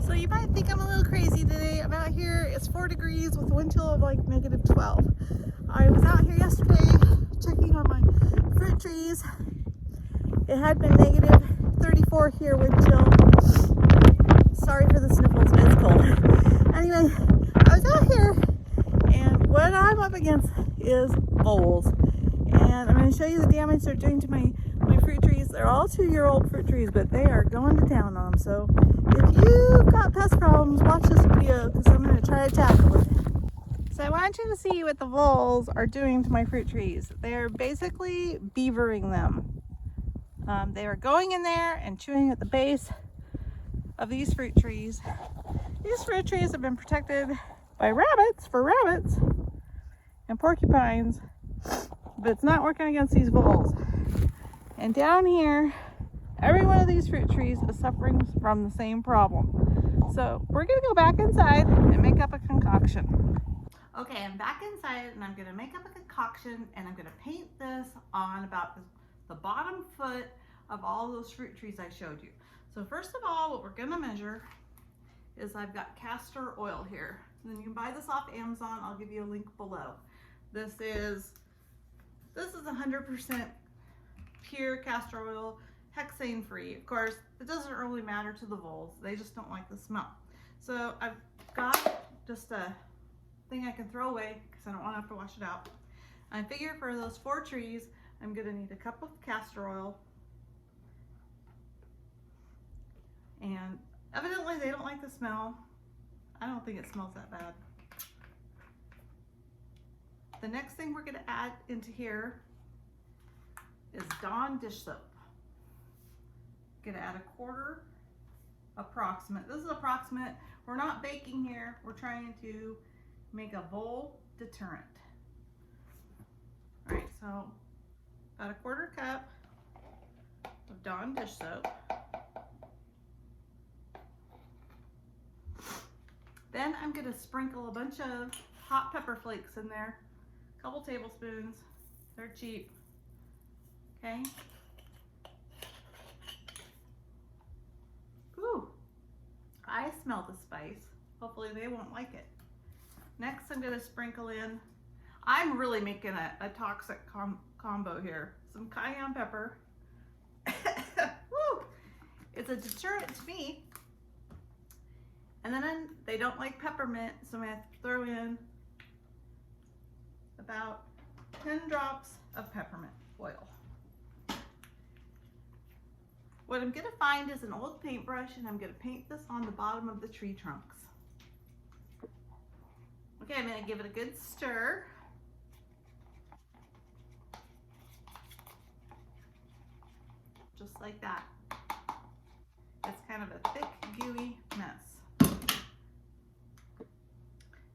So you might think I'm a little crazy today. I'm out here, it's 4 degrees with a wind chill of like -12. I was out here yesterday checking on my fruit trees. It had been -34 here, wind chill. Sorry for the sniffles, but it's cold. Anyway, I was out here and what I'm up against is voles. And I'm going to show you the damage they're doing to my fruit trees. They're all 2-year-old fruit trees, but they are going to town on them. So if you've got pest problems, watch this video because I'm going to try to tackle it. So I want you to see what the voles are doing to my fruit trees. They're basically beavering them. They are going in there and chewing at the base of these fruit trees. These fruit trees have been protected by rabbits and porcupines, but it's not working against these voles. And down here, every one of these fruit trees is suffering from the same problem. So we're gonna go back inside and make up a concoction. Okay, I'm back inside and I'm gonna make up a concoction and I'm gonna paint this on about the bottom foot of all those fruit trees I showed you. So first of all, what we're gonna measure is I've got castor oil here. And then you can buy this off Amazon. I'll give you a link below. This is 100% pure castor oil, hexane free. Of course, it doesn't really matter to the voles. They just don't like the smell. So I've got just a thing I can throw away because I don't want to have to wash it out. I figure for those 4 trees, I'm gonna need a cup of castor oil. And evidently they don't like the smell. I don't think it smells that bad. The next thing we're gonna add into here is Dawn dish soap. Gonna add 1/4 approximate. This is approximate. We're not baking here. We're trying to make a vole deterrent. All right, so about 1/4 cup of Dawn dish soap. Then I'm gonna sprinkle a bunch of hot pepper flakes in there, a couple tablespoons. They're cheap. Okay. Ooh, I smell the spice. Hopefully they won't like it. Next, I'm gonna sprinkle in, I'm really making a toxic combo here. Some cayenne pepper. Woo! It's a deterrent to me. And then they don't like peppermint, so I'm gonna throw in about 10 drops of peppermint oil. What I'm gonna find is an old paintbrush and I'm gonna paint this on the bottom of the tree trunks. Okay, I'm gonna give it a good stir. Just like that. It's kind of a thick, gooey mess.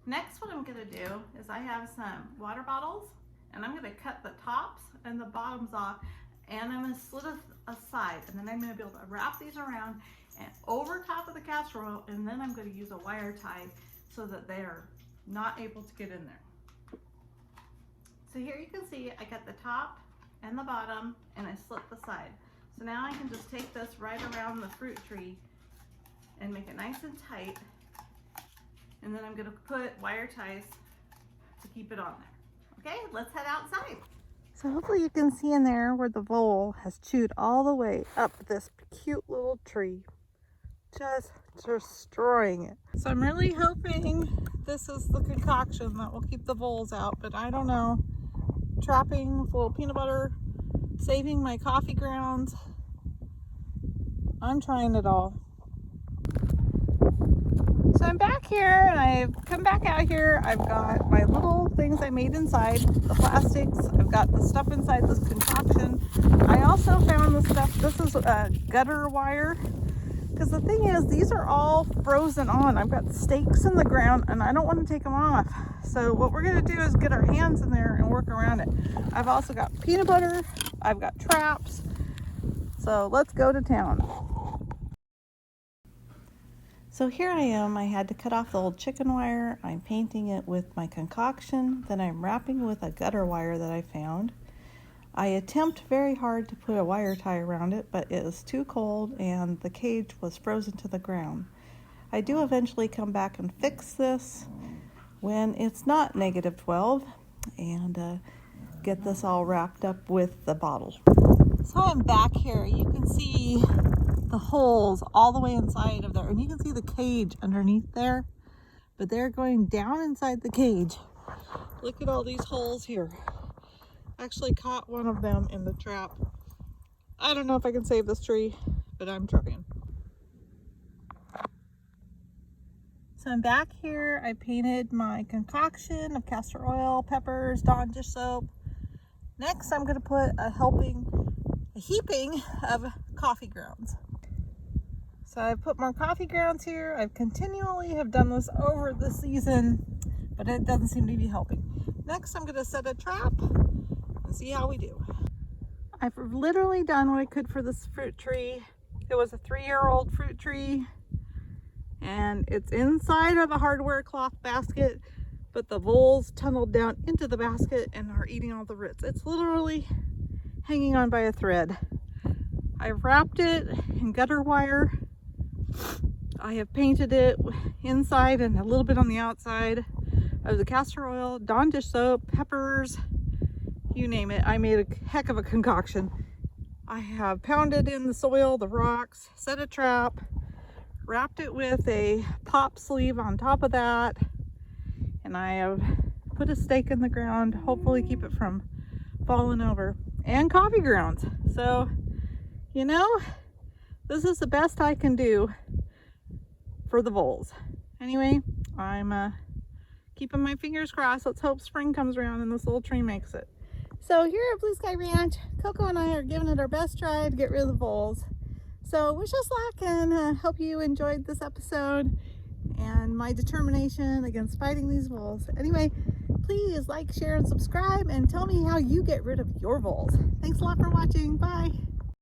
Next, what I'm gonna do is I have some water bottles and I'm gonna cut the tops and the bottoms off and I'm gonna slit it aside and then I'm gonna be able to wrap these around and over top of the castor oil, and then I'm gonna use a wire tie so that they're not able to get in there. So here you can see I got the top and the bottom and I slit the side. So now I can just take this right around the fruit tree and make it nice and tight. And then I'm gonna put wire ties to keep it on there. Okay, let's head outside. So hopefully you can see in there where the vole has chewed all the way up this cute little tree, just destroying it. So I'm really hoping this is the concoction that will keep the voles out, but I don't know. Trapping with a little peanut butter, saving my coffee grounds. I'm trying it all. So I'm back here and I've come back out here. I've got my little things I made inside, the plastics. I've got the stuff inside this concoction. I also found the stuff, this is a gutter wire. Because the thing is, these are all frozen on. I've got stakes in the ground and I don't want to take them off. So what we're gonna do is get our hands in there and work around it. I've also got peanut butter, I've got traps. So let's go to town. So here I am, I had to cut off the old chicken wire. I'm painting it with my concoction, then I'm wrapping with a gutter wire that I found. I attempt very hard to put a wire tie around it, but it was too cold and the cage was frozen to the ground. I do eventually come back and fix this when it's not -12 and get this all wrapped up with the bottle. So I'm back here. You can see the holes all the way inside of there, and you can see the cage underneath there, but they're going down inside the cage. Look at all these holes here. Actually caught one of them in the trap. I don't know if I can save this tree, but I'm trying. So I'm back here. I painted my concoction of castor oil, peppers, Dawn dish soap. Next, I'm going to put a heaping of coffee grounds. So I put more coffee grounds here. I continually have done this over the season, but it doesn't seem to be helping. Next, I'm going to set a trap and see how we do. I've literally done what I could for this fruit tree. It was a 3-year-old fruit tree, and it's inside of a hardware cloth basket, but the voles tunneled down into the basket and are eating all the roots. It's literally hanging on by a thread. I've wrapped it in gutter wire. I have painted it inside and a little bit on the outside of the castor oil, Dawn dish soap, peppers, you name it. I made a heck of a concoction. I have pounded in the soil, the rocks, set a trap, wrapped it with a pop sleeve on top of that, and I have put a stake in the ground, hopefully keep it from falling over, and coffee grounds. So, you know, this is the best I can do for the voles. Anyway, I'm keeping my fingers crossed. Let's hope spring comes around and this little tree makes it. So here at Blue Sky Ranch, Coco and I are giving it our best try to get rid of the voles. So wish us luck, and hope you enjoyed this episode and my determination against fighting these voles. Anyway, please like, share, and subscribe, and tell me how you get rid of your voles. Thanks a lot for watching. Bye.